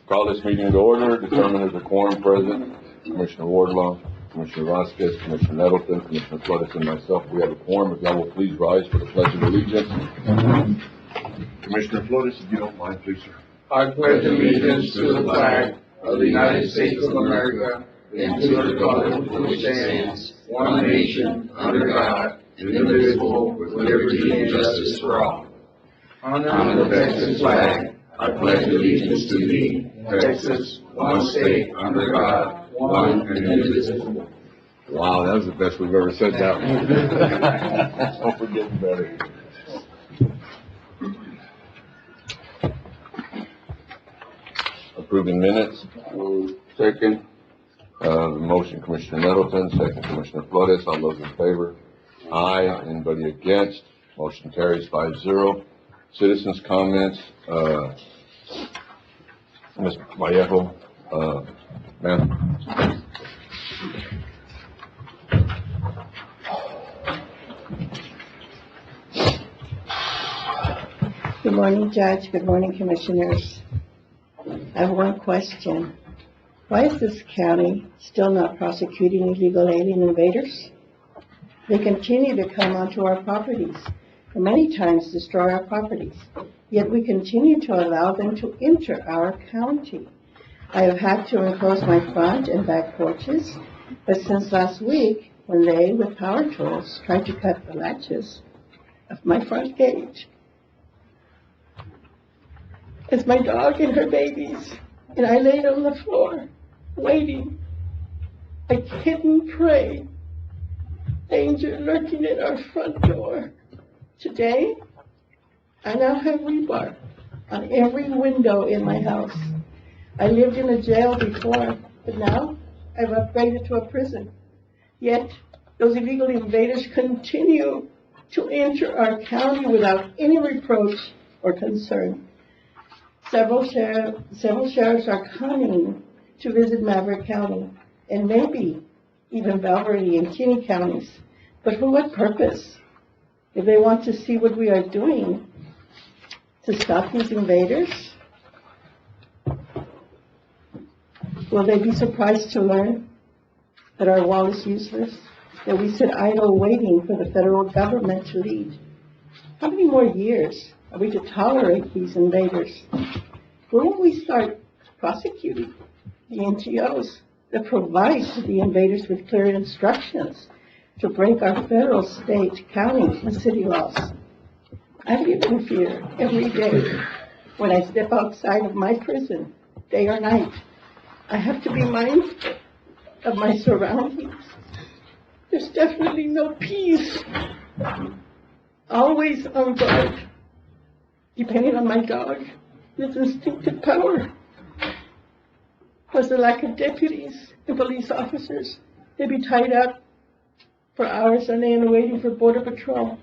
Call this meeting to order. Determine there's a quorum present. Commissioner Wardlaw, Commissioner Vasquez, Commissioner Nettleton, Commissioner Flores, and myself. We have a quorum. If y'all will please rise for the Pledge of Allegiance. Commissioner Flores, if you don't mind, please, sir. I pledge allegiance to the flag of the United States of America and to the republic for which it stands, one nation, under God, indivisible, with liberty and justice for all. Under the Texas flag, I pledge allegiance to thee, Texas, one state, under God, one and indivisible. Wow, that was the best we've ever said that one. Hope we're getting better. Approving minutes. Second. The motion, Commissioner Nettleton, second, Commissioner Flores. All those in favor? Aye. Anybody against? Motion carries 5-0. Citizens' comments. Ms. Vallejo, ma'am. Good morning, Judge. Good morning, Commissioners. I have one question. Why is this county still not prosecuting illegal alien invaders? They continue to come onto our properties and many times destroy our properties, yet we continue to allow them to enter our county. I have had to enclose my front and back porches, but since last week, when they, with power tools, tried to cut the latches of my front gate, it's my dog and her babies, and I laid on the floor, waiting, like hidden prey, danger lurking at our front door. Today, I now have rebar on every window in my house. I lived in a jail before, but now I've upgraded to a prison. Yet, those illegal invaders continue to enter our county without any reproach or concern. Several sheriffs are coming to visit Maverick County, and maybe even Val Verde and Kinney counties. But for what purpose? If they want to see what we are doing to stop these invaders, will they be surprised to learn that our wall is useless, that we sit idle waiting for the federal government to lead? How many more years are we to tolerate these invaders? When will we start prosecuting the NGOs that provide to the invaders with clear instructions to break our federal, state, county, and city laws? I live in fear every day when I step outside of my prison, day or night. I have to be mindful of my surroundings. There's definitely no peace. Always on guard, depending on my dog, his instinctive power. Plus the lack of deputies and police officers. They'd be tied up for hours on end waiting for Border Patrol.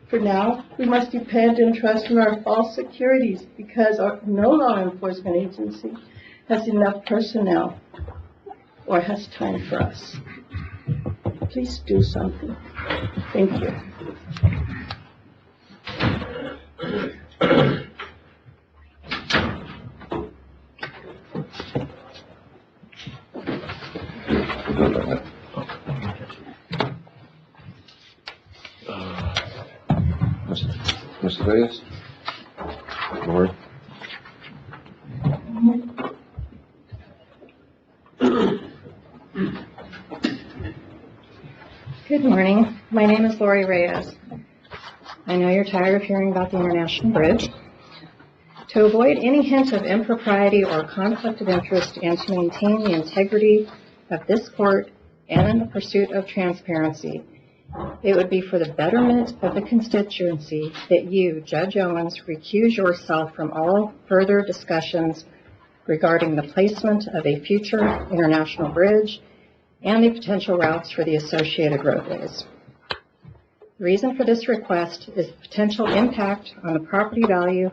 For now, we must depend and trust in our false securities because no law enforcement agency has enough personnel or has time for us. Please do something. Thank you. Mr. Reyes? Lord? Good morning. My name is Lori Reyes. I know you're tired of hearing about the International Bridge. To avoid any hint of impropriety or conflict of interest and to maintain the integrity of this court and in the pursuit of transparency, it would be for the betterment of the constituency that you, Judge Owens, recuse yourself from all further discussions regarding the placement of a future international bridge and the potential routes for the associated roadways. The reason for this request is the potential impact on the property value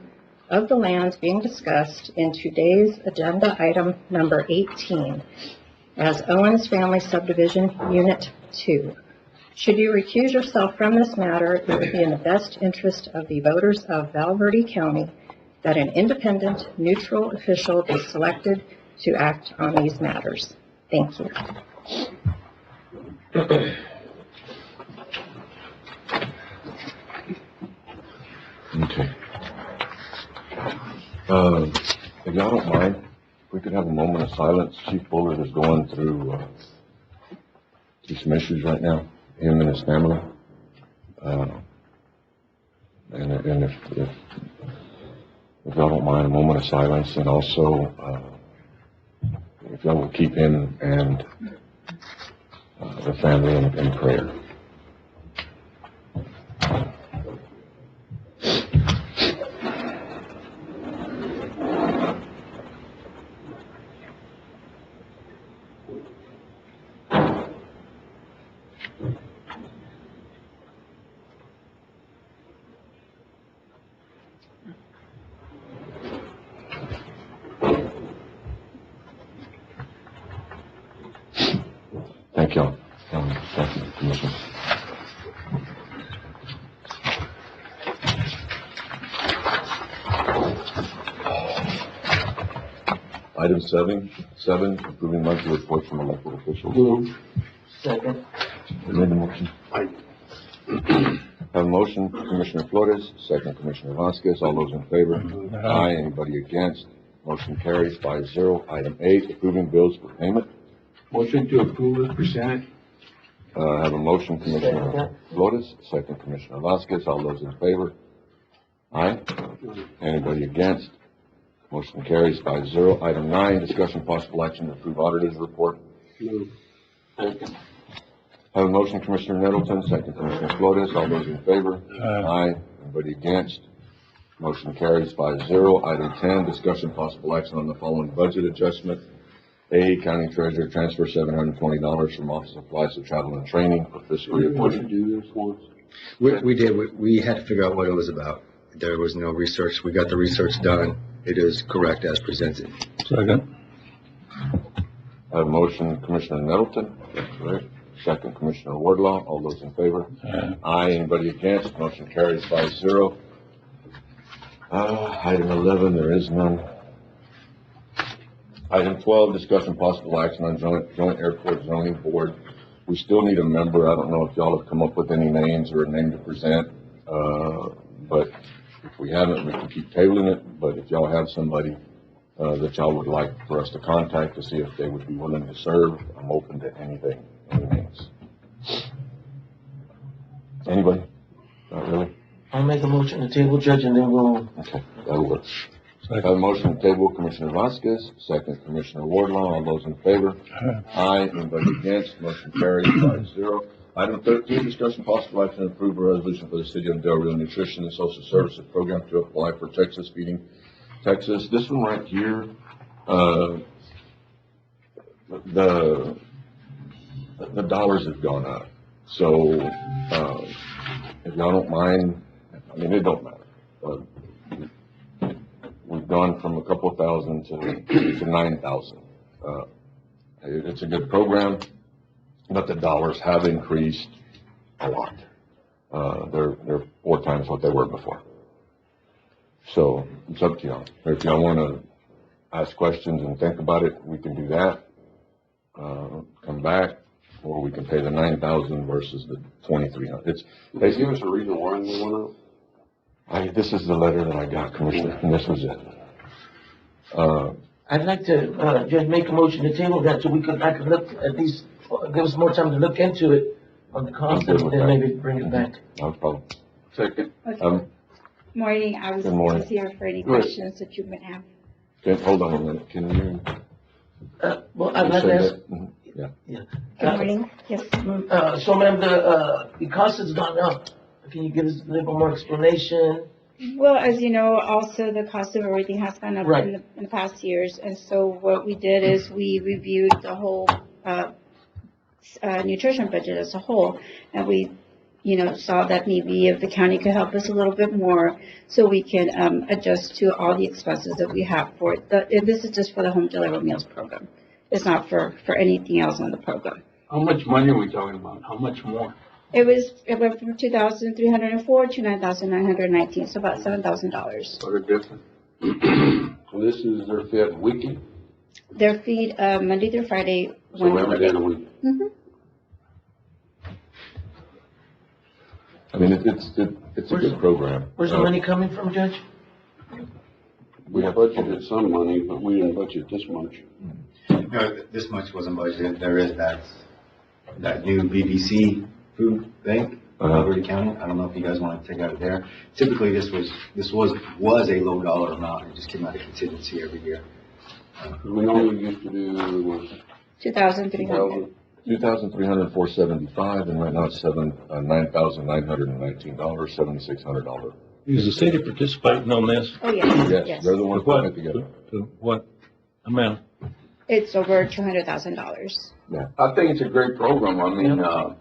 of the land being discussed in today's agenda item number 18 as Owens Family Subdivision Unit 2. Should you recuse yourself from this matter, it would be in the best interest of the voters of Val Verde County that an independent, neutral official be selected to act on these matters. Thank you. Okay. If y'all don't mind, if we could have a moment of silence. Chief Bullard is going through some issues right now, him and his family. And if y'all don't mind, a moment of silence, and also if y'all will keep him and the family in prayer. Thank y'all. Thank you, Commissioner. Item seven, approving monthly reports from elected officials. Move. Second. Who made the motion? Have a motion, Commissioner Flores, second Commissioner Vasquez. All those in favor? Aye. Anybody against? Motion carries 5-0. Item 8, approving bills for payment. Motion to approve as presented. Have a motion, Commissioner Flores, second Commissioner Vasquez. All those in favor? Aye. Anybody against? Motion carries 5-0. Item 9, discussion possible action to approve auditor's report. Move. Second. Have a motion, Commissioner Nettleton, second Commissioner Flores. All those in favor? Aye. Anybody against? Motion carries 5-0. Item 10, discussion possible action on the following budget adjustment. A, County Treasurer transfer $720 from office supplies to travel and training for fiscal year. Motion to do this once. We did. We had to figure out what it was about. There was no research. We got the research done. It is correct as presented. Second. I have a motion, Commissioner Nettleton. That's correct. Second, Commissioner Wardlaw. All those in favor? Aye. Anybody against? Motion carries 5-0. Item 11, there is none. Item 12, discussion possible action on joint airport zoning board. We still need a member. I don't know if y'all have come up with any names or a name to present. But if we haven't, we can keep tabling it. But if y'all have somebody that y'all would like for us to contact to see if they would be willing to serve, I'm open to anything, any names. Anybody? Not really? I'll make a motion to table, Judge, and then we'll. Okay, that'll work. I have a motion to table, Commissioner Vasquez, second Commissioner Wardlaw. All those in favor? Aye. Anybody against? Motion carries 5-0. Item 13, discussion possible action to approve a resolution for the City of Del Rio Nutrition and Social Services Program to apply for Texas Feeding Texas. This one right here, the dollars have gone up. So, if y'all don't mind, I mean, it don't matter. We've gone from a couple thousand to 9,000. It's a good program, but the dollars have increased a lot. They're 4 times what they were before. So it's up to y'all. If y'all want to ask questions and think about it, we can do that. Come back, or we can pay the 9,000 versus the 2,300. It's They give us a reason why they went up. this is the letter that I got, Commissioner, and this was it. I'd like to, just make a motion to table that so I could look at least, give us more time to look into it on the cost I'm good and with then that. maybe bring it back. No problem. Second. Morning, I was Good morning. just here for any Good. questions that you might have. Okay, hold on a minute. Can you? Well, I'd like to ask, Mhm. Yeah. yeah. Good morning, yes. So ma'am, the cost has gone up. Can you give us a little more explanation? Well, as you know, also the cost of everything has gone up Right. in the past years. And so what we did is we reviewed the whole, nutrition budget as a whole. And we, saw that maybe if the county could help us a little bit more so we can, adjust to all the expenses that we have for it. And this is just for the home delivered meals program. It's not for anything else on the program. How much money are we talking about? How much more? It went from 2,304 to 9,919, so about $7,000. What a difference. So this is their fifth weekly, Their feed, Monday through Friday, so every day of the week. Mhm. I mean, it's a good program. Where's the money coming from, Judge? We budgeted some money, but we didn't budget this much. No, this much wasn't budgeted. There is that new BBC food bank in Alberta County. I don't know if you guys want to take out of there. Typically, this was a low dollar amount. It just came out of contingency every year. We normally used to do was 2,300. 2,304.75, and right now it's $9,919, $7,600. Is the city participating on this? Oh, yes, Yes, yes. they're the ones putting it together. To what amount? It's over $200,000. I think it's a great program. I mean, I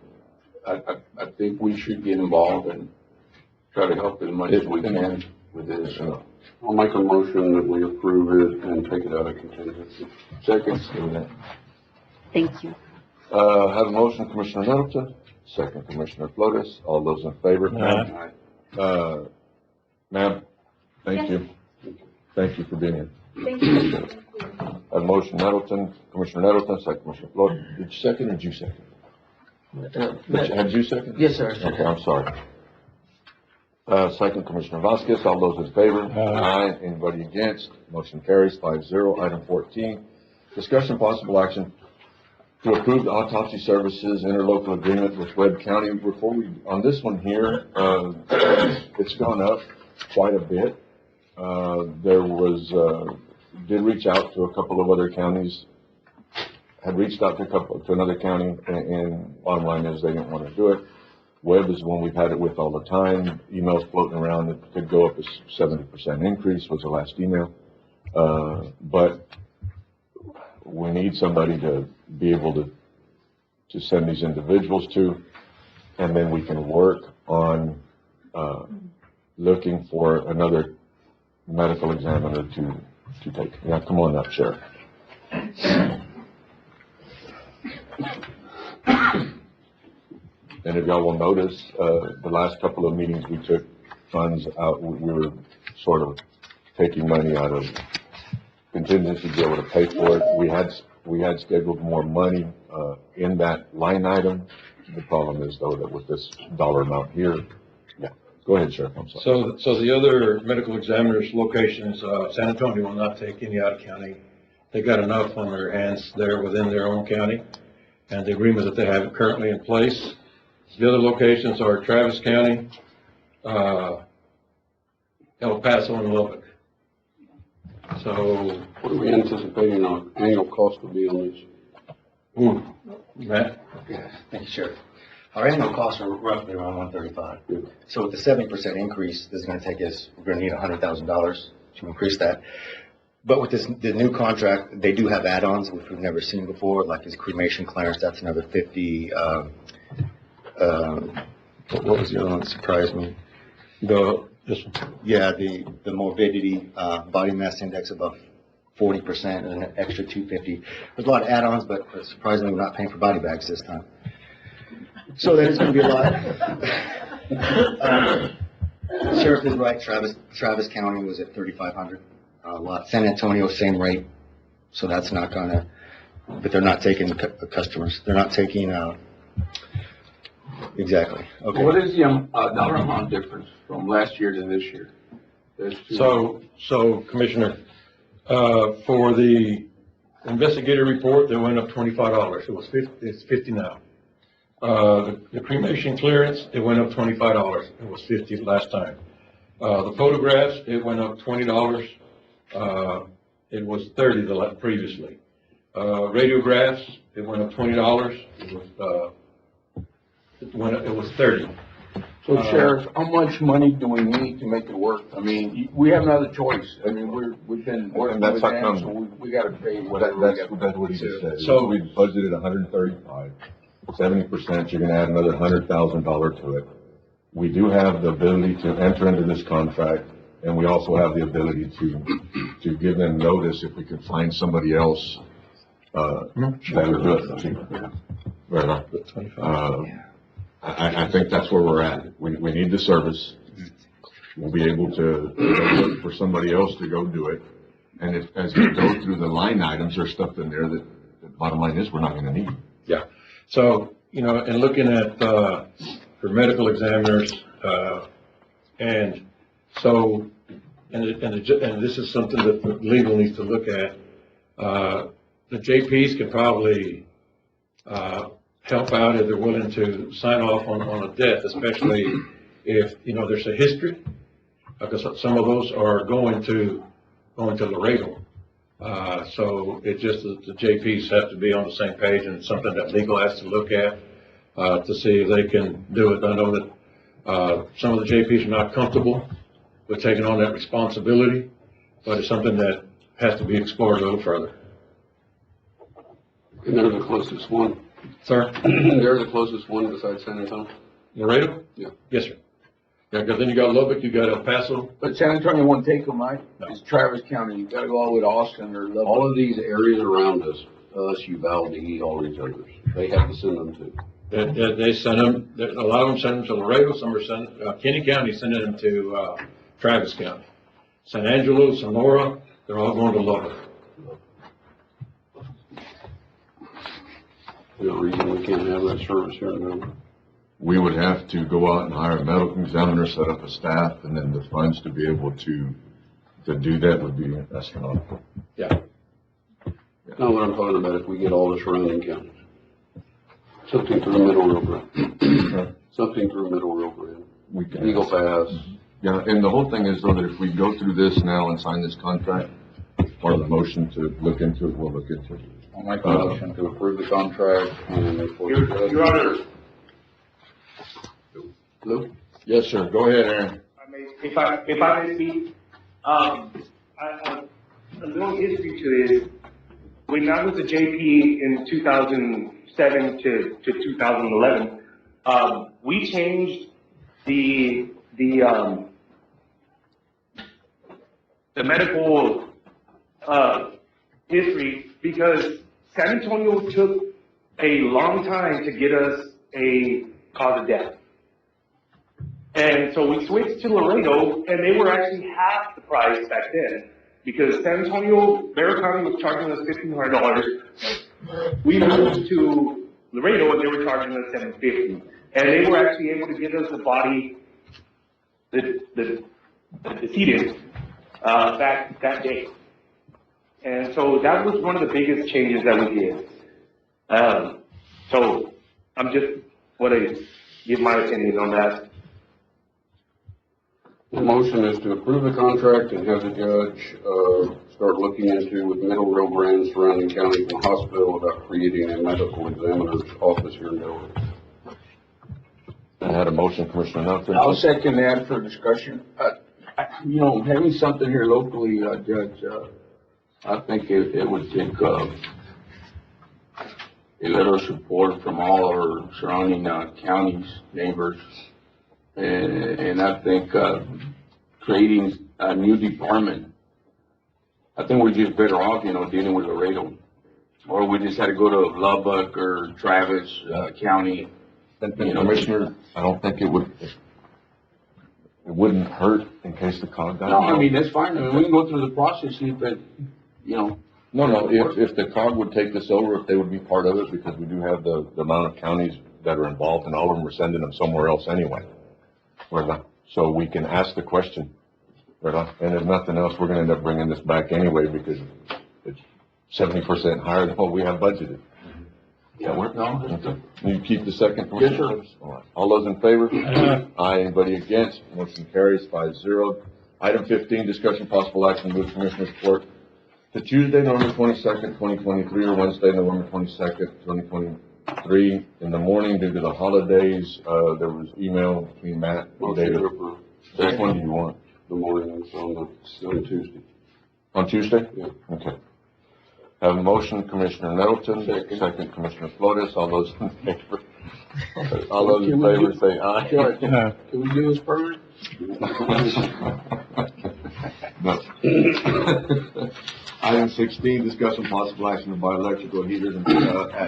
think we should get involved and try to help as much as we can with this. I'll make a motion that we approve it and take it out of contingency. Second. Thank you. Have a motion, Commissioner Nettleton, second, Commissioner Flores. All those in favor? Aye. Ma'am, thank you. Thank you for being here. Thank you. Have a motion, Nettleton, Commissioner Nettleton, second, Commissioner Flores. Did you second or did you second? Had you second? Yes, sir. Okay, I'm sorry. Second, Commissioner Vasquez, all those in favor? Aye. Anybody against? Motion carries 5-0. Item 14, discussion possible action to approve the autopsy services interlocal agreement with Webb County. Before we, on this one here, it's gone up quite a bit. There was, did reach out to a couple of other counties, had reached out to another county, and bottom line is they didn't want to do it. Webb is the one we've had it with all the time. Emails floating around that could go up as 70% increase was the last email. But we need somebody to be able to send these individuals to, and then we can work on, looking for another medical examiner to take. Yeah, come on up, Sheriff. And if y'all will notice, the last couple of meetings we took funds out, we were sort of taking money out of contingency to be able to pay for it. We had scheduled more money, in that line item. The problem is though that with this dollar amount here, yeah. Go ahead, Sheriff, I'm sorry. So the other medical examiner's location is, San Antonio will not take any out of county. They got enough on their hands there within their own county, and the agreement that they have currently in place. The other locations are Travis County, El Paso, and Lubbock. So, What are we anticipating our annual cost to be on this? Matt? Yeah, thank you, Sheriff. Our annual costs are roughly around $135. So with the 70% increase, this is going to take us, we're going to need $100,000 to increase that. But with the new contract, they do have add-ons, which we've never seen before, like his cremation clearance, that's another 50. What was the other one that surprised me? This one. Yeah, the morbidity, body mass index above 40% and an extra 250. There's a lot of add-ons, but surprisingly, we're not paying for body bags this time. So that is going to be a lot. Sheriff is right. Travis County was at 3,500. San Antonio, same rate. So that's not going to, but they're not taking customers. They're not taking, exactly. Okay. What is the dollar amount difference from last year to this year? So Commissioner, for the investigator report, they went up $25. It was 50, it's 50 now. The cremation clearance, it went up $25. It was 50 last time. The photographs, it went up $20. It was 30 previously. Radiographs, it went up $20. It was 30. So Sheriff, how much money do we need to make it work? I mean, we have another choice. I mean, we've been working with them, so we gotta pay whatever we got. That's what he just said. So we budgeted 135, 70%, you're gonna add another $100,000 to it. We do have the ability to enter into this contract, and we also have the ability to give them notice if we could find somebody else, that would do it cheaper. Right on. I think that's where we're at. We need the service. we'll be able to look for somebody else to go do it. And as we go through the line items, there's stuff in there that, the bottom line is, we're not gonna need. Yeah, so, and looking at, for medical examiners, and so, and this is something that the legal needs to look at. The JPs can probably, help out if they're willing to sign off on a death, especially if, there's a history, because some of those are going to Laredo. So it just, the JPs have to be on the same page, and it's something that legal has to look at, to see if they can do it. I know that, some of the JPs are not comfortable with taking on that responsibility, but it's something that has to be explored a little further. And they're the closest one. Sir? They're the closest one besides San Antonio. Laredo? Yeah. Yes, sir. Yeah, because then you got Lubbock, you got El Paso. But San Antonio won't take them, right? No. It's Travis County, you gotta go all the way to Austin or Lubbock. All of these areas around us, Uvalde, all these others, they have to send them to. They send them, a lot of them send them to Laredo, some are Kenny County sending them to, Travis County. San Angelo, Sonora, they're all going to Lubbock. No reason we can't have that service here in Denver. We would have to go out and hire a medical examiner, set up a staff, and then the funds to be able to do that would be astronomical. Yeah. No, what I'm talking about, if we get all the surrounding counties. Something through Middle Rio Grande. Something through Middle Rio Grande. We can. Eagle Pass. Yeah, and the whole thing is though that if we go through this now and sign this contract, part of the motion to look into it, we'll look into it. I'll make a motion to approve the contract and for. Your Honor. Lou? Yes, sir. Go ahead, Aaron. If I may speak, a little history to this. When I was a JP in 2007 to 2011, we changed the medical, history because San Antonio took a long time to get us a cause of death. And so we switched to Laredo, and they were actually half the price back then, because San Antonio, Bexar County was charging us $1,500. We moved to Laredo, and they were charging us $750. And they were actually able to get us the body, the decedent, back that day. And so that was one of the biggest changes that we did. So I'm just want to give my opinion on that. The motion is to approve the contract and have the judge, start looking into with Middle Rio Grande, surrounding counties and the hospital about creating a medical examiner's office here in Delaware. I had a motion, Commissioner Nelson. I'll second that for discussion. Having something here locally, Judge, I think it would take, a little support from all our surrounding, counties, neighbors. And I think, creating a new department, I think we're just better off, dealing with Laredo. Or we just had to go to Lubbock or Travis, County. And Commissioner, I don't think it wouldn't hurt in case the COG got. No, I mean, that's fine. I mean, we can go through the process, but, No, if the COG would take this over, if they would be part of it, because we do have the amount of counties that are involved, and all of them are sending them somewhere else anyway. So we can ask the question, and if nothing else, we're gonna end up bringing this back anyway, because it's 70% higher than what we have budgeted. yeah, no, that's good. You keep the second? Yes, sir. All right. All those in favor? Aye. Anybody against? Motion carries 5-0. Item 15, discussion possible action, move Commissioners Court to Tuesday, November 22nd, 2023, or Wednesday, November 22nd, 2023, in the morning due to the holidays. There was email between Matt and Motion David. to approve. Which one do you want? The morning, it's on Tuesday. On Tuesday? Yeah. Okay. Have a motion, Commissioner Nettleton, second Commissioner Flores. All those in favor? All those in favor say aye. Judge, can we do this permanent? No. Item 16, discussion possible action to buy electrical heaters at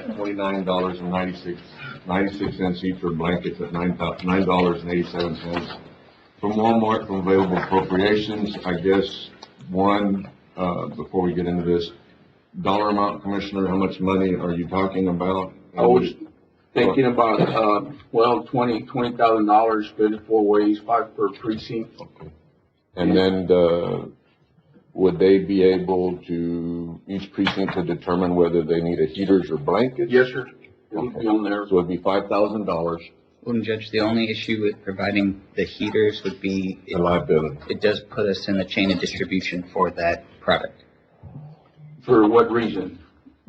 $29.96 each, or blankets at $9.87. From Walmart, from available appropriations, I guess, before we get into this, dollar amount, Commissioner, how much money are you talking about? I was thinking about, $20,000 split it 4 ways, 5 per precinct. Okay. And then, would they be able to, each precinct to determine whether they need a heaters or blankets? Yes, sir. It'll be on there. So it'd be $5,000, Well, Judge, the only issue with providing the heaters would be the liability. it does put us in the chain of distribution for that product. For what reason?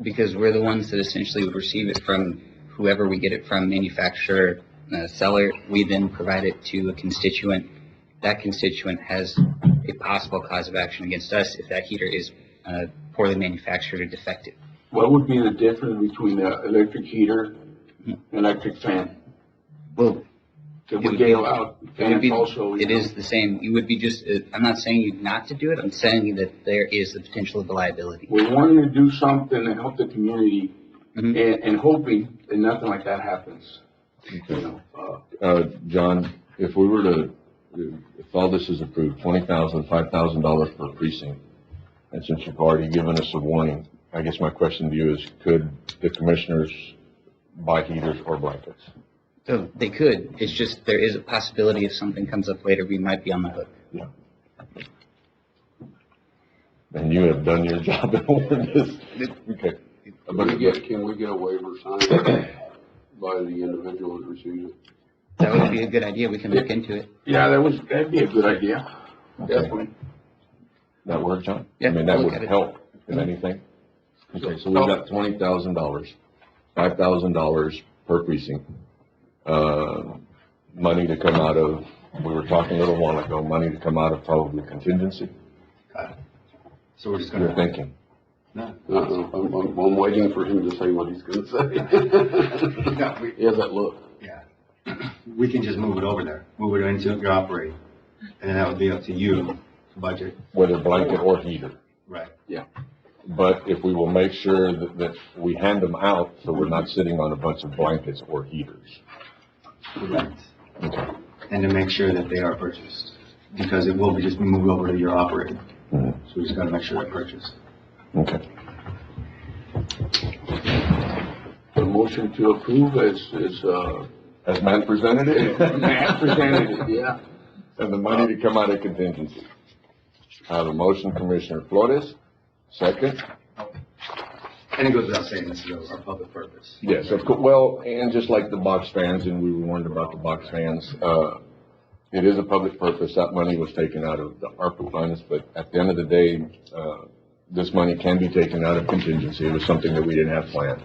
Because we're the ones that essentially would receive it from whoever we get it from, manufacturer, seller. We then provide it to a constituent. That constituent has a possible cause of action against us if that heater is poorly manufactured or defective. What would be the difference between an electric heater and electric fan? Well, If we gave out fans also. It is the same. You would be just, I'm not saying you not to do it. I'm saying that there is the potential of a liability. We wanted to do something to help the community and hoping that nothing like that happens. You know, John, if we were to, if all this is approved, $20,000, $5,000 per precinct, and since you've already given us a warning, I guess my question to you is, could the commissioners buy heaters or blankets? So they could. It's just there is a possibility if something comes up later, we might be on the hook. Yeah. And you have done your job in warning this. Okay. Can we get a waiver signed by the individual that receives it? That would be a good idea. We can look into it. Yeah, that'd be a good idea. Definitely. That work, John? Yeah, I mean, that I'll would look at it. help, if anything. Okay, so we've got $20,000, $5,000 per precinct. Money to come out of, we were talking a little while ago, money to come out of probably contingency. So we're just You're gonna, thinking. I'm waiting for him to say what he's gonna say. He has that look. yeah, we can just move it over there, move it into your operating, and then that would be up to you to budget. Whether blanket or heater. Right. But if we will make sure that we hand them out, so we're not sitting on a bunch of blankets or heaters. Correct. Okay. And to make sure that they are purchased, because it will be just moved over to your operating. Mhm. So we just gotta make sure they're purchased. Okay. The motion to approve As Matt presented it? Matt presented it, yeah. And the money to come out of contingency. I have a motion, Commissioner Flores, second. And it goes without saying, this is our public purpose. Yes, of course. Well, and just like the box fans, and we were warned about the box fans, it is a public purpose. That money was taken out of the ARPA funds, but at the end of the day, this money can be taken out of contingency. It was something that we didn't have planned.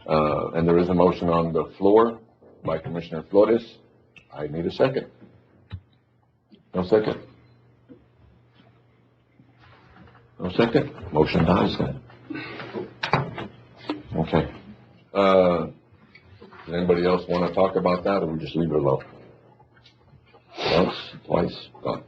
And there is a motion on the floor by Commissioner Flores. I need a second. No second. No second. Motion dies then. Okay. Does anybody else want to talk about that, or we just leave it alone? Once, twice, gone.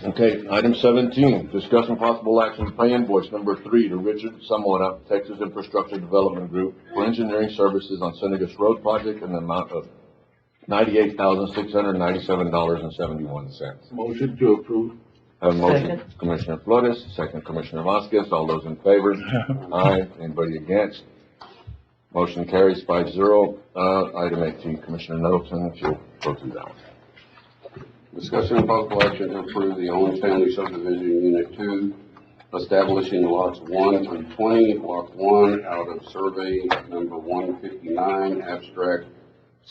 Okay, item 17, discuss and possible action, pay invoice number 3 to Richard Zamora, Texas Infrastructure Development Group for engineering services on Senegas Road project in the amount of $98,697.71. Motion to approve. Have a motion, Commissioner Flores, second Commissioner Vasquez, all those in favor? Aye, anybody against? Motion carries 5-0. Item 18, Commissioner Nettleton, if you'll go through that one. Discussion and possible action to approve the Owens Family Subdivision Unit 2, establishing lots 1 through 20, block 1, out of survey number 159, abstract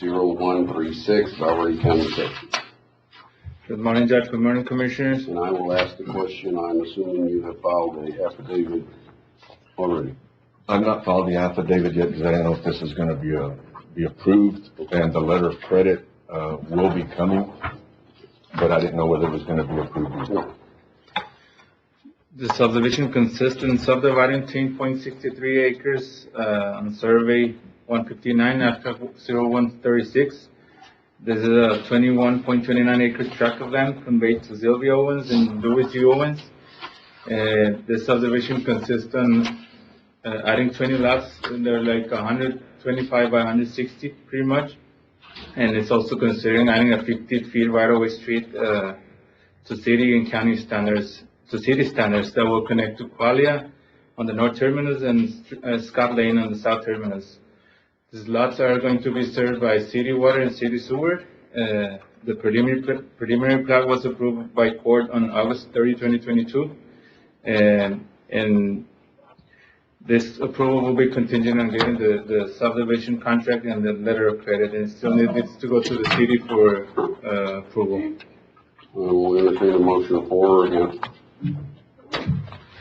0136, Bowery County, Texas. Good morning, Judge. Good morning, Commissioners. And I will ask the question, I'm assuming you have filed a affidavit already. I've not filed the affidavit yet, because I don't know if this is gonna be approved, and the letter of credit, will be coming, but I didn't know whether it was gonna be approved. No. The subdivision consists in subdividing 10.63 acres on survey 159 after 0136. This is a 21.29 acre tract of land conveyed to Sylvia Owens and Louis G. Owens. The subdivision consists on adding 20 lots, and they're like 125 by 160 pretty much. And it's also considering adding a 50 feet right-of-way street, to city and county standards, that will connect to Qualia on the north terminus and Scott Lane on the south terminus. These lots are going to be served by city water and city sewer. The preliminary plat was approved by court on August 30, 2022. And this approval will be contingent on getting the subdivision contract and the letter of credit, and it still needs to go to the city for approval. We'll entertain a motion for or against.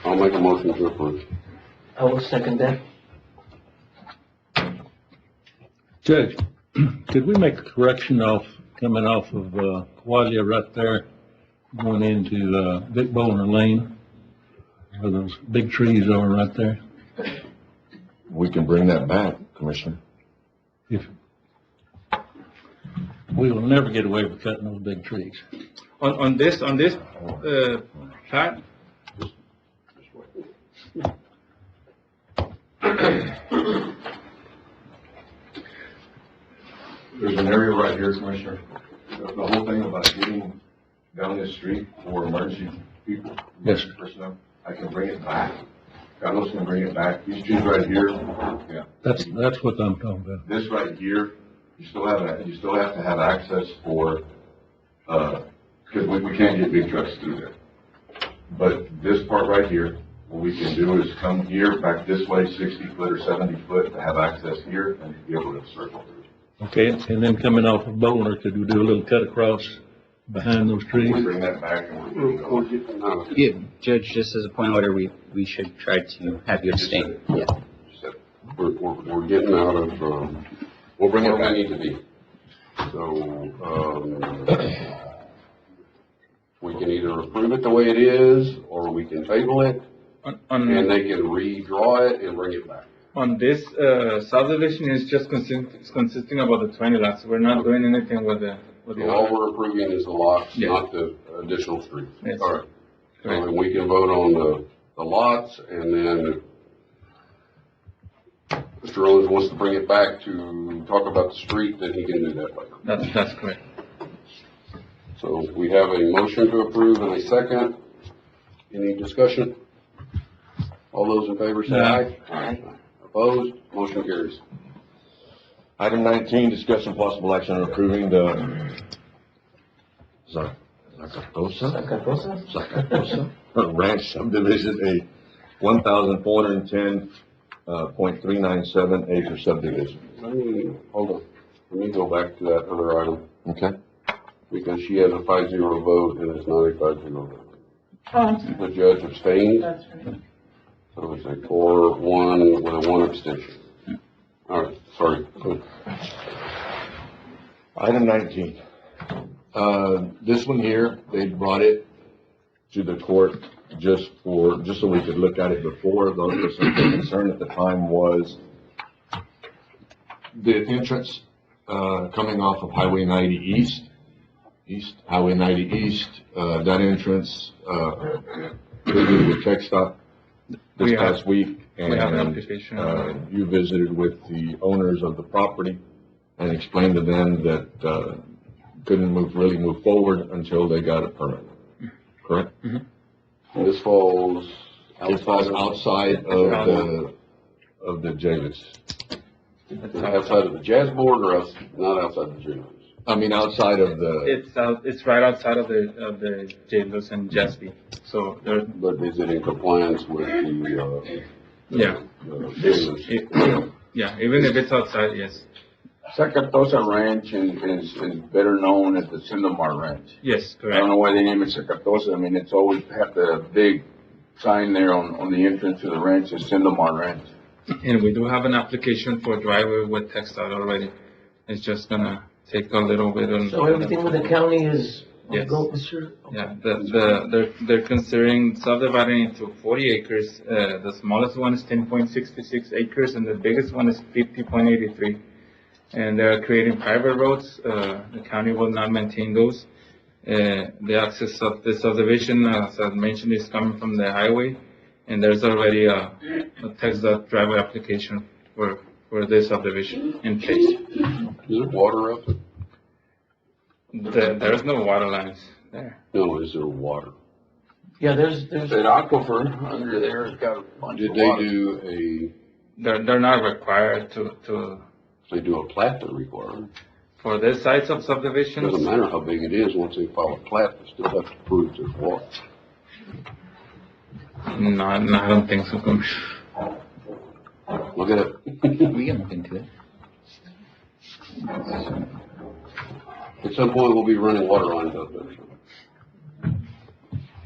I'll make a motion to approve. I will second that. Judge, could we make a correction coming off of, Qualia right there, going into, Vic Bowler Lane, where those big trees are right there? We can bring that back, Commissioner. If, we will never get away with cutting those big trees. On this plat, There's an area right here, Commissioner. The whole thing about getting down this street for emergency people, Yes. personnel, I can bring it back. Carlos can bring it back. These trees right here, yeah. That's what I'm talking about. This right here, you still have to have access for, because we can't get big trucks through there. But this part right here, what we can do is come here, back this way, 60 foot or 70 foot, to have access here and to be able to circle through. Okay, and then coming off of Bowler, could we do a little cut across behind those trees? We bring that back and we're going. Yeah, Judge, just as a point of order, we should try to have you abstain. Yeah. We're getting out of, We'll bring it where back. we need to be. So, we can either approve it the way it is, or we can table it, and they can redraw it and bring it back. on this subdivision is just consisting about the 20 lots. We're not doing anything with the So all we're approving is the lots, Yeah. not the additional streets. Yes. All right. So Correct. then we can vote on the lots, and then Mr. Owens wants to bring it back to talk about the street, then he can do that later. That's correct. So we have a motion to approve and a second. Any discussion? All those in favor say aye. Aye. Opposed? Motion carries. Item 19, discussion possible action on approving the Zacatosa Ranch subdivision, a 1,410.397 acre subdivision. Hold on. Let me go back to that other item, Okay. because she has a 5-0 vote and it's not a 5-0 vote. The judge abstained, so it's a 4-1 with a 1 abstention. All right, sorry. Item 19. This one here, they brought it to the court just so we could look at it before. The concern at the time was the entrance, coming off of Highway 90 Highway 90 East, that entrance, visited with Tech Stop this past week. We have an And, application. you visited with the owners of the property and explained to them that, couldn't really move forward until they got a permit, correct? This falls It falls outside of the jails. outside of the jazz board or else, not outside the jails? I mean, outside of the, It's right outside of the jailers and Jaspi. So there, But is it in compliance with the, yeah, jailers? yeah, even if it's outside, yes. Zacatosa Ranch is better known as the Sindemar Ranch. Yes, I correct. don't know why they name it Zacatosa. I mean, it's always had the big sign there on the entrance to the ranch, is Sindemar Ranch. And we do have an application for driveway with TechStop already. It's just gonna take a little bit on. So everything with the county is on Yes. go, Mr. Yeah, they're considering subdividing into 40 acres. The smallest one is 10.66 acres and the biggest one is 50.83. And they're creating private roads. The county will not maintain those. The access of the subdivision, as I mentioned, is coming from the highway. And there's already a TechStop driveway application for this subdivision in place. Is it water up? There's no water lines there. No, is there water? Yeah, there's, That aquifer under there has got a bunch Did of they water. do They're not required to, they do a plat that require? for this size of Doesn't subdivisions. matter how big it is, once they file a plat, they still have to prove there's water. No, I don't think so, Commissioner. Look at it. We can look into it. At some point, we'll be running water lines out there.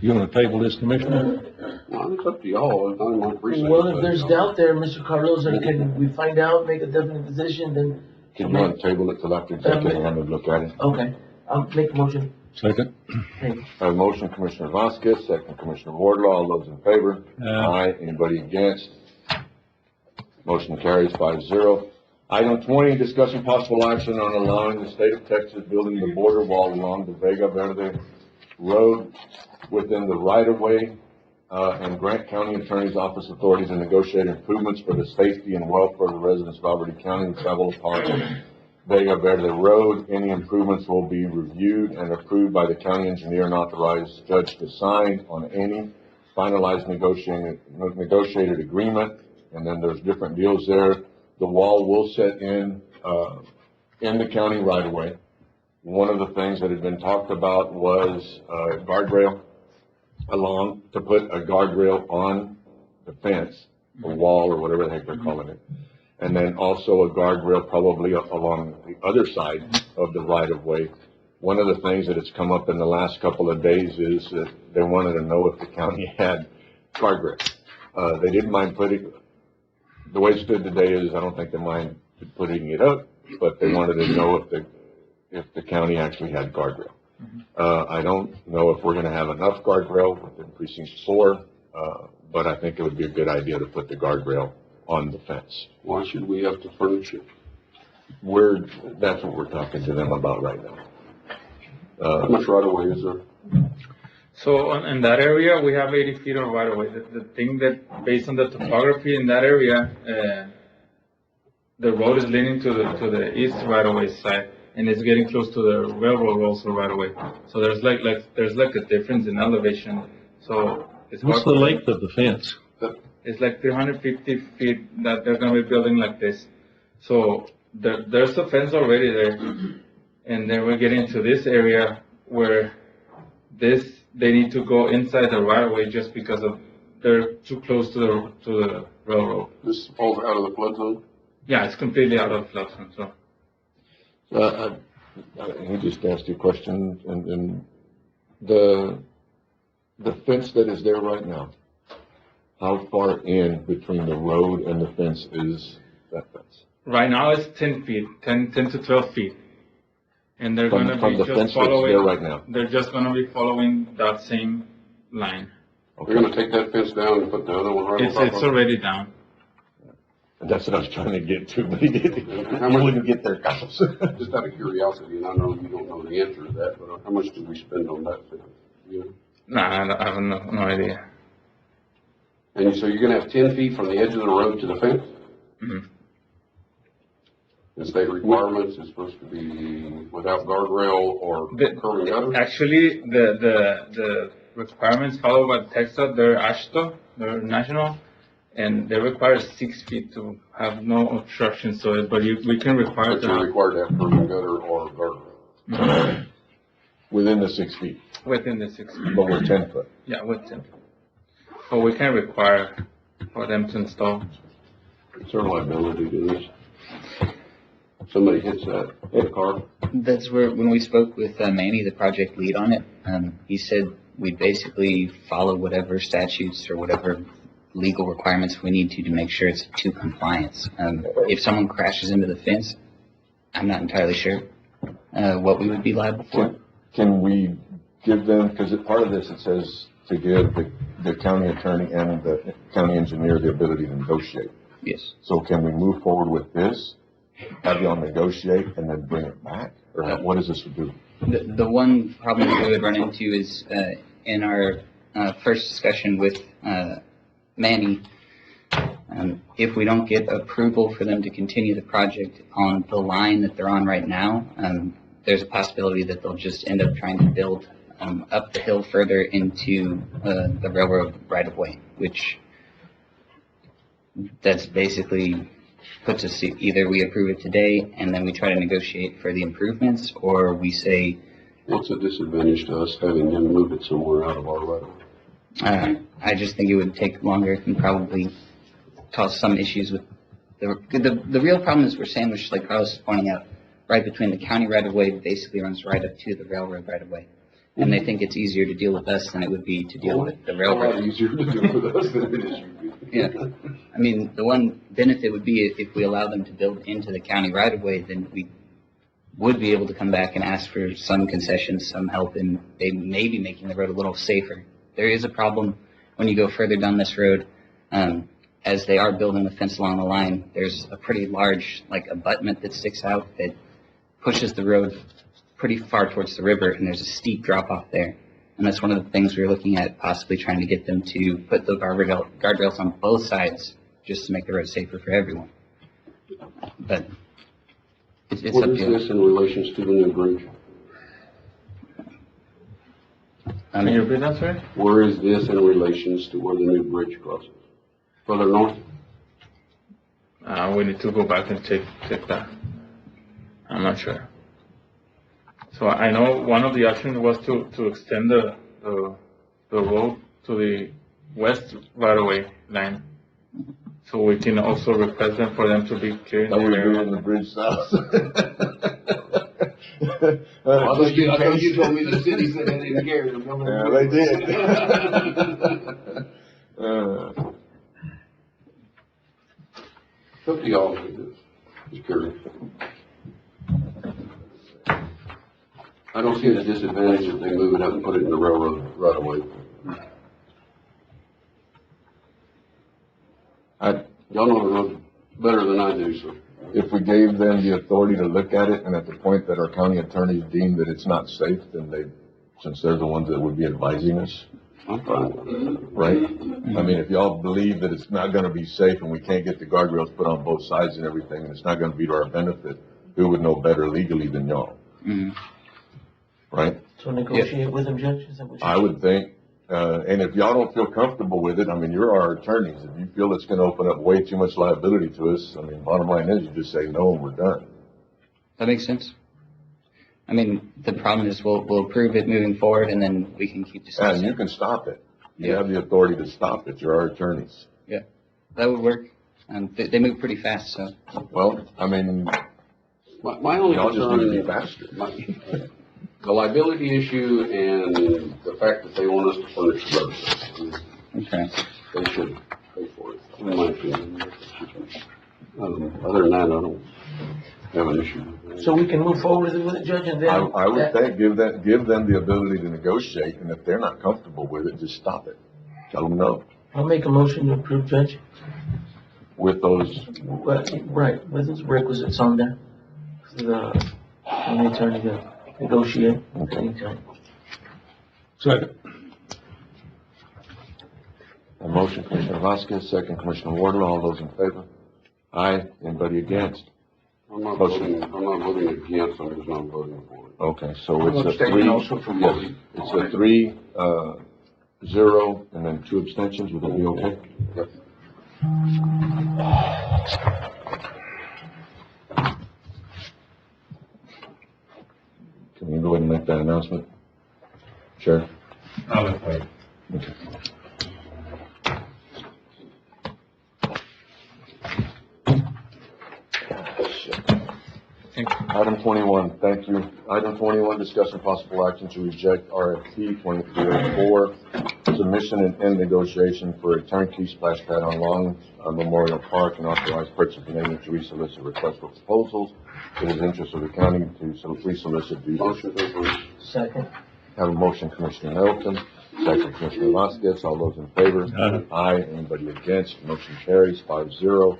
You want to table this, Commissioner? Well, it's up to y'all, it's not in my precinct. well, if there's doubt there, Mr. Carlos, and can we find out, make a definite decision, then, Can you want to table it till after executive, and have a look at it? okay, I'll make a motion. Second? Okay. I have a motion, Commissioner Vasquez, second Commissioner Wardlaw, all those in favor? Aye. Anybody against? Motion carries 5-0. Item 20, discussion possible action on allowing the state of Texas building the border wall along the Vega Verde Road within the right-of-way, and grant county attorney's office authorities to negotiate improvements for the safety and welfare of the residents of Alberta County who travel upon Vega Verde Road. Any improvements will be reviewed and approved by the county engineer and authorized judge to sign on any finalized negotiated agreement. And then there's different deals there. The wall will set in the county right away. One of the things that had been talked about was guardrail along, to put a guardrail on the fence, the wall, or whatever the heck they're calling it. And then also a guardrail probably along the other side of the right of way. One of the things that has come up in the last couple of days is that they wanted to know if the county had guardrails. They didn't mind putting, the way it stood today is, I don't think they mind putting it up, but they wanted to know if the county actually had guardrail. I don't know if we're gonna have enough guardrail within precinct 4, but I think it would be a good idea to put the guardrail on the fence. Why should we have to furnish it? That's what we're talking to them about right now. How much right of way is there? So in that area, we have 80 feet of right of way. The thing that, based on the topography in that area, the road is leaning to the east right of way side, and it's getting close to the railroad also right away. So there's like a difference in elevation. So it's What's the hard to- length of the fence? It's like 350 feet that they're gonna be building like this. So there's a fence already there, and then we're getting to this area where they need to go inside the right of way just because of they're too close to the railroad. This falls out of the flood zone? Yeah, it's completely out of flood zone. So He just asked you a question, and the fence that is there right now, how far in between the road and the fence is that fence? right now it's 10 feet, 10 to 12 feet, and they're From gonna the be fence just that's there following. right now? They're just gonna be following that same line. We're gonna take that fence down and put the other one right on top of it? It's already down. And that's what I was trying to get to, but he How much- wouldn't get their cows. Just out of curiosity, and I know you don't know the answer to that, but how much did we spend on that fence? You know? Nah, I have no idea. And so you're gonna have 10 feet from the edge of the road to the fence? Mhm. The state requirements is supposed to be without guardrail or curb and gutter? Actually, the requirements followed by Texas, they're AASHTO, they're national, and they require 6 feet to have no obstructions to it, but we can require But to you're have required to have curb and gutter or guardrail. Within the 6 feet, within the 6 feet. but we're 10 foot. Yeah, within. But we can require for them to install. Is there liability to this? Somebody hits that car? That's where, when we spoke with Manny, the project lead on it, he said we'd basically follow whatever statutes or whatever legal requirements we need to make sure it's to compliance. If someone crashes into the fence, I'm not entirely sure what we would be liable for. Can we give them, because part of this, it says to give the county attorney and the county engineer the ability to negotiate. Yes. So can we move forward with this, have y'all negotiate, and then bring it back? Or what does this do? The one problem we would run into is in our first discussion with Manny, if we don't get approval for them to continue the project on the line that they're on right now, there's a possibility that they'll just end up trying to build up the hill further into the railroad right-of-way, which that's basically puts us either we approve it today and then we try to negotiate for the improvements, or we say, What's the disadvantage to us having them move it somewhere out of our right? I just think it would take longer and probably cause some issues with the real problem is we're sandwiched, like Carlos is pointing out, right between the county right-of-way, basically runs right up to the railroad right-of-way. And they think it's easier to deal with us than it would be to deal with the A railroad. lot easier to do with us than it is you. Yeah. I mean, the one benefit would be if we allow them to build into the county right-of-way, then we would be able to come back and ask for some concessions, some help in maybe making the road a little safer. There is a problem when you go further down this road. As they are building the fence along the line, there's a pretty large, like, abutment that sticks out that pushes the road pretty far towards the river, and there's a steep drop off there. And that's one of the things we're looking at, possibly trying to get them to put the guardrails on both sides, just to make the road safer for everyone. But it's What up is to you. this in relation to the new bridge? Can you repeat that, sir? Where is this in relations to where the new bridge crosses? Further north? We need to go back and check that. I'm not sure. So I know one of the options was to extend the road to the west right-of-way line. So we can also request them for them to be clearing the That we're area. doing the bridge south. I thought you told me the city said they didn't care. Yeah, they did. Up to y'all. Just curious. I don't see the disadvantage if they move it up and put it in the railroad right away. Y'all know the road better than I do, so. If we gave them the authority to look at it, and at the point that our county attorneys deem that it's not safe, then since they're the ones that would be advising us, I'm fine with that. right? I mean, if y'all believe that it's not gonna be safe and we can't get the guardrails put on both sides and everything, and it's not gonna be to our benefit, who would know better legally than y'all, Mhm. right? So negotiate with them, Judge, is that what you're I would think, and if y'all don't feel comfortable with it, I mean, you're our attorneys. If you feel it's gonna open up way too much liability to us, I mean, bottom line is you just say no and we're done. That makes sense. I mean, the problem is we'll approve it moving forward, and then we can keep And discussing. you can stop it. You Yeah. have the authority to stop it. You're our attorneys. That would work. They move pretty fast, so. Well, I mean, My only y'all just need to be concern, faster. the liability issue and the fact that they want us to furnish the road. Okay. They should pay for it, in my opinion. Other than that, I don't have an issue with that. So we can move forward with it, Judge, and then. I would think, give them the ability to negotiate, and if they're not comfortable with it, just stop it. Tell them no, I'll make a motion to approve, Judge. with those, Right, with those requisites on there. For the county attorney to negotiate anytime. Second. a motion, Commissioner Vasquez, second, Commissioner Wardlaw, all those in favor? Aye, anybody against? I'm not voting against, I'm just not voting for it. Okay, so I'm it's a abstaining three, also from yes, voting. it's a 3-0, and then 2 abstentions, would that be okay? Yep. Can you go ahead and make that announcement? Sheriff? I'll wait. Okay. Item 21, thank you. Item 21, discussion possible action to reject RFP 2304, submission and end negotiation for a turnkey splash pad on Long Memorial Park, and authorize purchase and agent to resolicit request for proposals. It is interest of the county to resolicit these. Motion to approve. Second. Have a motion, Commissioner Nelson, second, Commissioner Vasquez, all those in favor? Aye. Anybody against? Motion carries 5-0.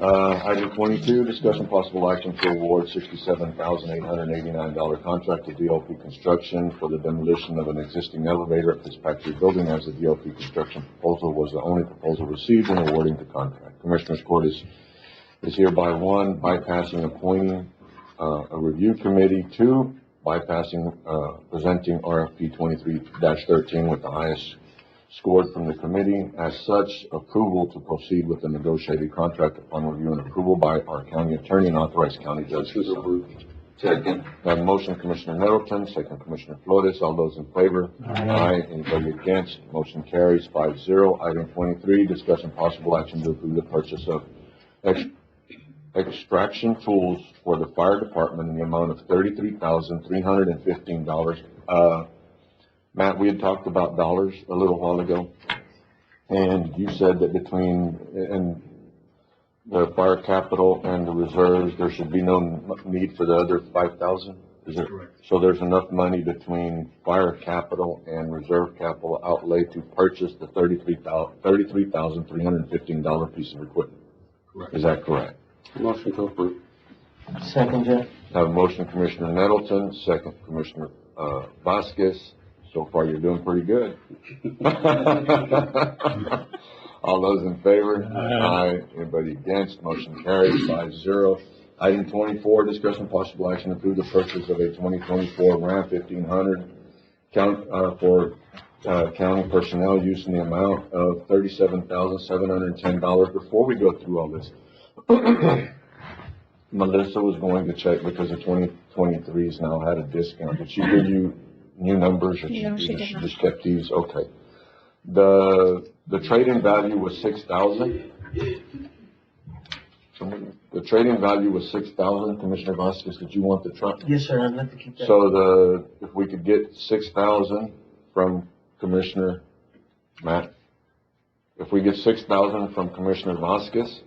Item 22, discussion possible action to award $67,889 contract to DLP Construction for the demolition of an existing elevator at Fitzpatrick Building, as the DLP Construction proposal was the only proposal received in awarding the contract. Commissioners Court is hereby, one, bypassing appointing a review committee. 2, bypassing, presenting RFP 23-13 with the highest scored from the committee. As such, approval to proceed with the negotiated contract upon review and approval by our county attorney and authorized county judge to sign. Second. I have a motion, Commissioner Nettleton, second, Commissioner Flores. All those in favor? Aye. Anybody against? Motion carries 5-0. Item 23, discussion possible action to approve the purchase of extraction tools for the fire department in the amount of $33,315. Matt, we had talked about dollars a little while ago, and you said that between the fire capital and the reserves, there should be no need for the other 5,000? Is it? Correct. So there's enough money between fire capital and reserve capital outlay to purchase the $33,315 piece of equipment? Correct. Is that correct? Motion to approve. Second, Judge. I have a motion, Commissioner Nettleton, second, Commissioner Vasquez. So far, you're doing pretty good. All those in favor? Aye. Anybody against? Motion carries 5-0. Item 24, discussion possible action to approve the purchase of a 2024 Ram 1500 for county personnel use in the amount of $37,710. Before we go through all this, Melissa was going to check because the 2023s now had a discount. Did she give you new numbers? Or No, she did not. Just kept these? Okay. The trade-in value was $6,000. The trade-in value was $6,000. Commissioner Vasquez, did you want the truck? Yes, sir, I'd like to keep that. So if we could get $6,000 from Commissioner Matt, if we get $6,000 from Commissioner Vasquez,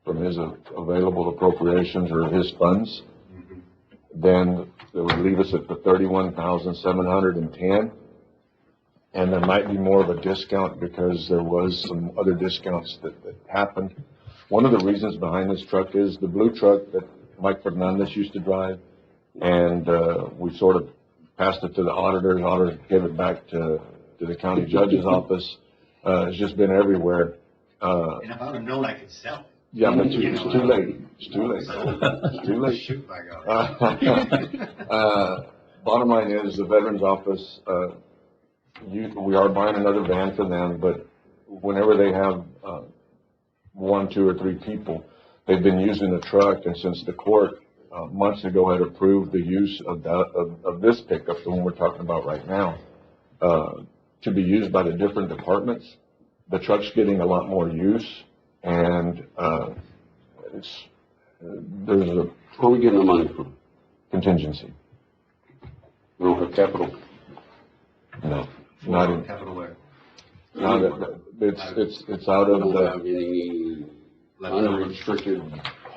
from his available appropriations or his funds, then it would leave us at the $31,710. And there might be more of a discount because there was some other discounts that happened. One of the reasons behind this truck is the blue truck that Mike Fernandez used to drive, and we sort of passed it to the auditors. Auditors gave it back to the county judge's office. It's just been everywhere. And if I would have known I could sell it. Yeah, but it's too late. It's too late. It's too late. Shoot, by God. Bottom line is, the Veterans Office, we are buying another van for them, but whenever they have 1, 2, or 3 people, they've been using the truck, and since the court months ago had approved the use of this pickup, the one we're talking about right now, to be used by the different departments, the truck's getting a lot more use, and there's a... Where are we getting the money from? Contingency. We don't have capital. No, not in, Capital where? it's out of We don't the, have any unrestricted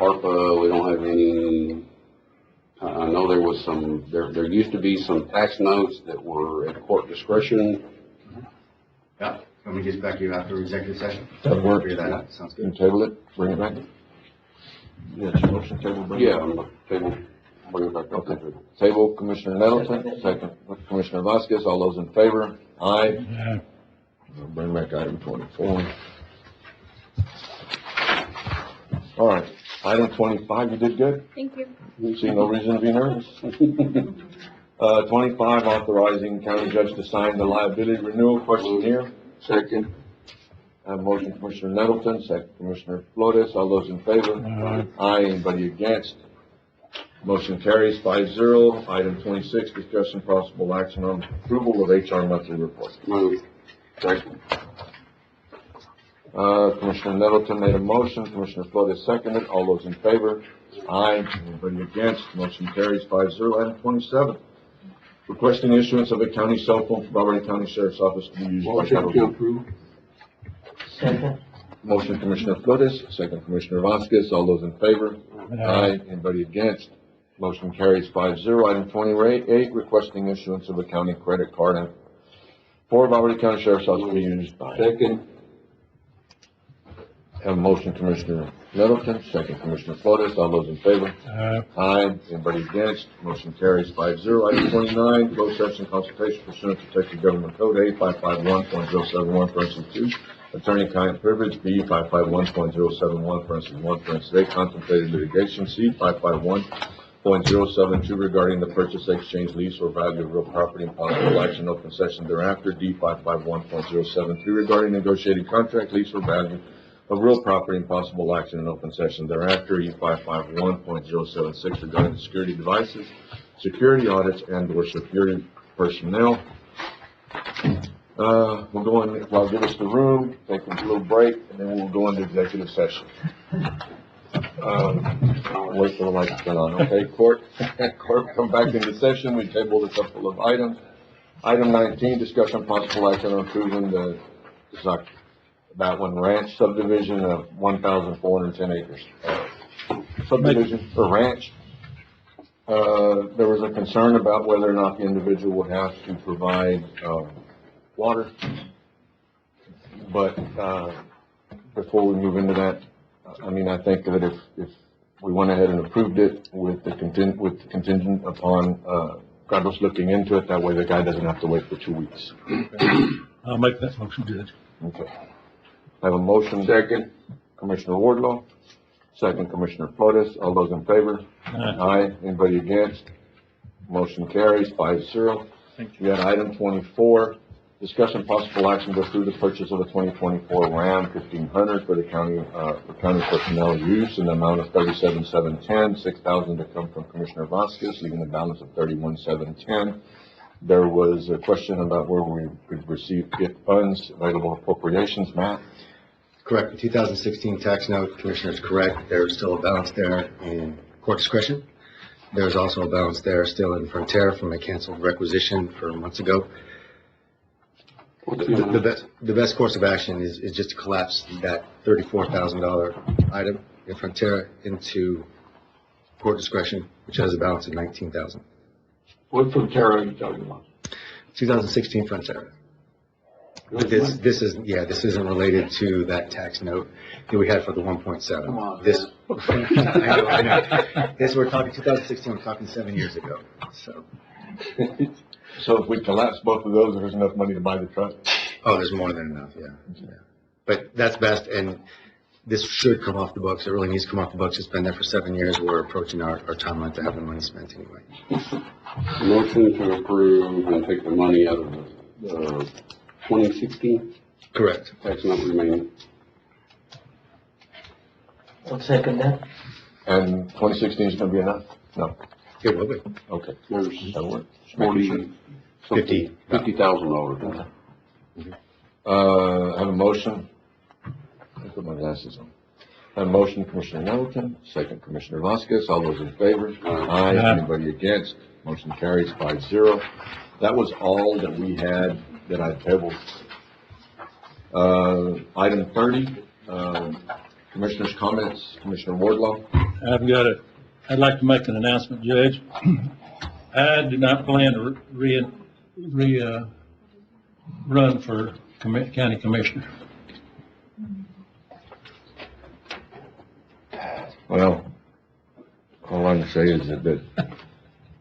ARPA, we don't have any, I know there was there used to be some tax notes that were at court discretion. Yeah, let me get back to you after executive session. that work. Figure that out, sounds Can you good. table it, bring it back? Yes, motion table, bring it Yeah, back. I'm table, bring it back up. Okay. Table, Commissioner Nettleton, second, Commissioner Vasquez, all those in favor? Aye. We'll bring back item 24. All right, item 25, you did good? Thank you. See no reason to be nervous. 25, authorizing county judge to sign the liability renewal questionnaire. Second. I have a motion, Commissioner Nettleton, second, Commissioner Flores, all those in favor? Aye. Anybody against? Motion carries 5-0. Item 26, discussion possible action on approval of HR monthly report. Move. Second. Commissioner Nettleton made a motion, Commissioner Flores seconded, all those in favor? Aye. Anybody against? Motion carries 5-0. Item 27, requesting issuance of a county cell phone for Broward County Sheriff's Office to be used by Motion to approve. Second. Motion, Commissioner Flores, second, Commissioner Vasquez, all those in favor? Aye. Anybody against? Motion carries 5-0. Item 28, requesting issuance of a county credit card for Broward County Sheriff's Office to be used by. Second. Have a motion, Commissioner Nettleton, second, Commissioner Flores, all those in favor? Aye. Anybody against? Motion carries 5-0. Item 29, closed session consultation pursuant to Texas Government Code A 551.071, parentheses 2, attorney-client privilege, B 551.071, parentheses 1, parentheses A, contemplated litigation, C 551.071, 85.072 regarding the purchase, exchange, lease, or value of real property and possible action, open session thereafter. D 551.073 regarding negotiated contract, lease, or value of real property and possible action in open session thereafter. E 551.076 regarding the security devices, security audits, and/or security personnel. We'll go in, well, give us the room, take a little break, and then we'll go into executive session. Wait for the lights to turn on, okay, court? Court, come back into session. We tabled a couple of items. Item 19, discussion possible action on approving that one ranch subdivision of 1,410 acres. Subdivision or ranch. There was a concern about whether or not the individual would have to provide, water. But, before we move into that, I mean, I think that if we went ahead and approved it with the contingent upon, Carlos looking into it, that way the guy doesn't have to wait for 2 weeks. I'll make that motion, Judge. Okay. I have a motion. Second. Commissioner Wardlaw. Second, Commissioner Flores. All those in favor? Aye. Anybody against? Motion carries 5-0. We had item 24. Discussion possible action to approve the purchase of a 2024 Ram 1500 for the county, for county personnel use in the amount of $37,710, $6,000 to come from Commissioner Vasquez, leaving a balance of $31,710. There was a question about where we could receive gift funds, available appropriations. Matt? Correct. The 2016 tax note, Commissioner, is correct. There's still a balance there in court discretion. There's also a balance there still in Frontera from a canceled requisition for months ago. The best course of action is just to collapse that $34,000 item in Frontera into court discretion, which has a balance of $19,000. What Frontera are you talking about? 2016 Frontera. But this isn't related to that tax note that we had for the 1.7. This, I know. This, we're talking 2016, we're talking 7 years ago, so. So if we collapse both of those, there's enough money to buy the truck? Oh, there's more than enough, yeah. But that's best, and this should come off the books. It really needs to come off the books. It's been there for 7 years. We're approaching our timeline to have the money spent anyway. Motion to approve and take the money out of the 2016 Correct. tax note remaining. I'll second that. And 2016 is gonna be enough? No? It will be. Okay. There's That'll work. $50,000. I have a motion. I put my glasses on. I have a motion, Commissioner Nettleton, second, Commissioner Vasquez. All those in favor? Aye. Anybody against? Motion carries 5-0. That was all that we had that I tabled. Item 30, Commissioner's comments. Commissioner Wardlaw. I'd like to make an announcement, Judge. I do not plan to run for county commissioner. Well, all I can say is that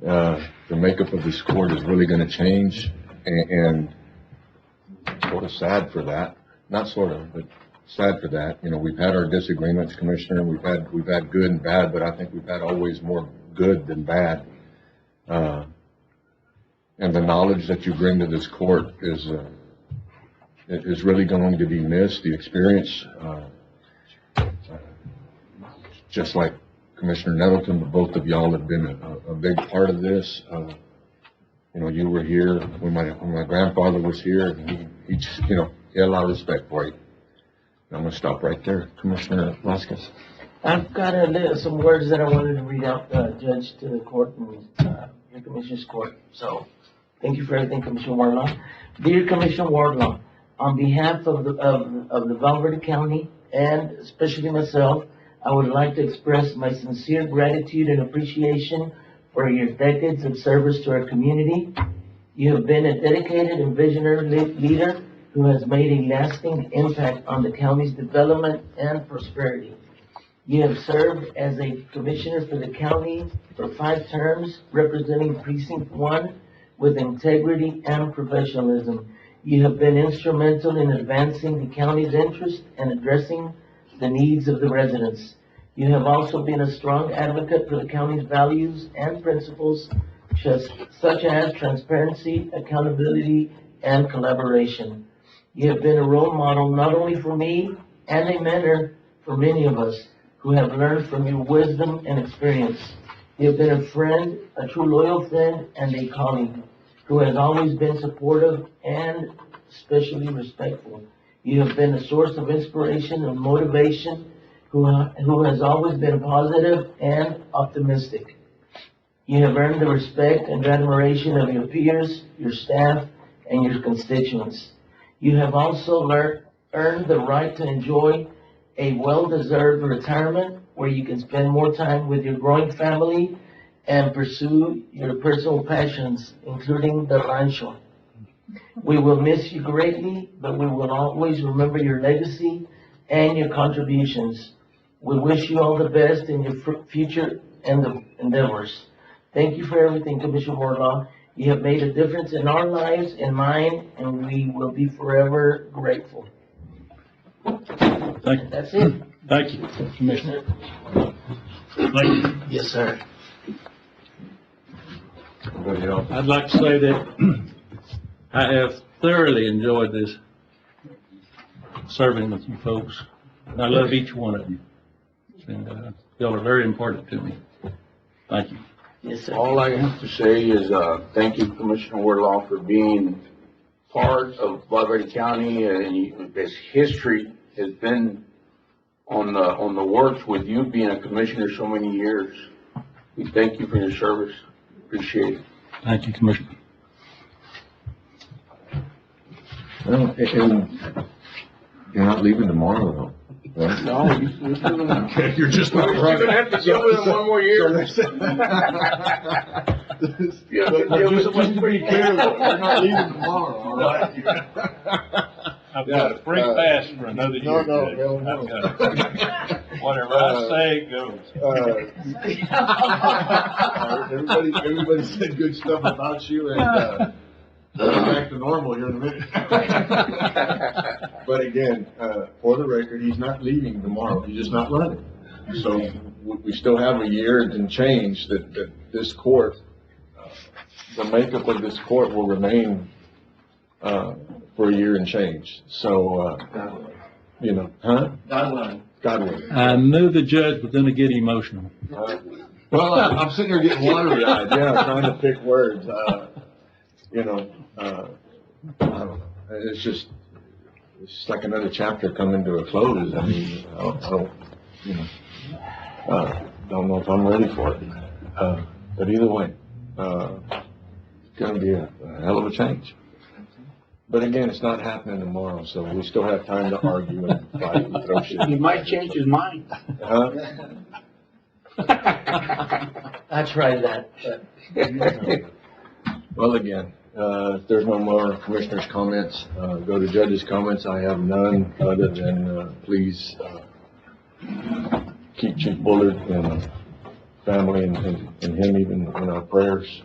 the makeup of this court is really going to change, and sort of sad for that. Not sort of, but sad for that. You know, we've had our disagreements, Commissioner. We've had good and bad, but I think we've had always more good than bad. And the knowledge that you bring to this court is really going to be missed. The experience, just like Commissioner Nettleton, but both of y'all have been a big part of this. You know, you were here when my grandfather was here, and he just, you know, he had a lot of respect for you. I'm going to stop right there. Commissioner Vasquez. I've got some words that I wanted to read out, Judge, to the court and your Commissioner's court. So, thank you for everything, Commissioner Wardlaw. Dear Commissioner Wardlaw, on behalf of the Val Verde County and especially myself, I would like to express my sincere gratitude and appreciation for your decades of service to our community. You have been a dedicated and visionary leader who has made a lasting impact on the county's development and prosperity. You have served as a commissioner for the county for 5 terms, representing Precinct 1 with integrity and professionalism. You have been instrumental in advancing the county's interest and addressing the needs of the residents. You have also been a strong advocate for the county's values and principles, such as transparency, accountability, and collaboration. You have been a role model not only for me and a mentor for many of us who have learned from your wisdom and experience. You have been a friend, a true loyal friend, and a colleague who has always been supportive and especially respectful. You have been a source of inspiration and motivation who has always been positive and optimistic. You have earned the respect and admiration of your peers, your staff, and your constituents. You have also earned the right to enjoy a well-deserved retirement where you can spend more time with your growing family and pursue your personal passions, including the rancho. We will miss you greatly, but we will always remember your legacy and your contributions. We wish you all the best in your future endeavors. Thank you for everything, Commissioner Wardlaw. You have made a difference in our lives and mine, and we will be forever grateful. Thank you. That's it. Thank you, Commissioner. Thank you. Yes, sir. I'd like to say that I have thoroughly enjoyed this, serving with you folks. And I love each one of you. And y'all are very important to me. Thank you. Yes, sir. All I have to say is, thank you, Commissioner Wardlaw, for being part of Valverde County, and this history has been on the works with you being a commissioner so many years. We thank you for your service. Appreciate it. Thank you, Commissioner. Well, and you're not leaving tomorrow, though. Right? No, you're gonna You're just not running. have to deal with him one more year. Just to be clear, though, you're not leaving tomorrow, all right? I've got a free pass for another year. No, Judge. hell no. I've got whatever I say goes. Everybody said good stuff about you, and back to normal here in a minute. But again, for the record, he's not leaving tomorrow. He's just not running. So we still have a year and change that this court, the makeup of this court will remain for a year and change. So, you know, huh? God willing. God willing. I knew the judge was going to get emotional. Well, I'm sitting here getting watery-eyed, trying to pick words. You know, I don't know. It's just like another chapter coming to a close. I mean, I don't, you know, don't know if I'm ready for it. But either way, it's going to be a hell of a change. But again, it's not happening tomorrow, so we still have time to argue and fight and throw shit. He might change his mind. Huh? I tried that. Well, again, if there's no more commissioners' comments, go to judges' comments. I have none other than please keep Chief Bullard and family and him even in our prayers.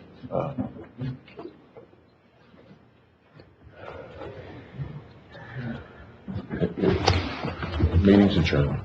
Meeting's adjourned.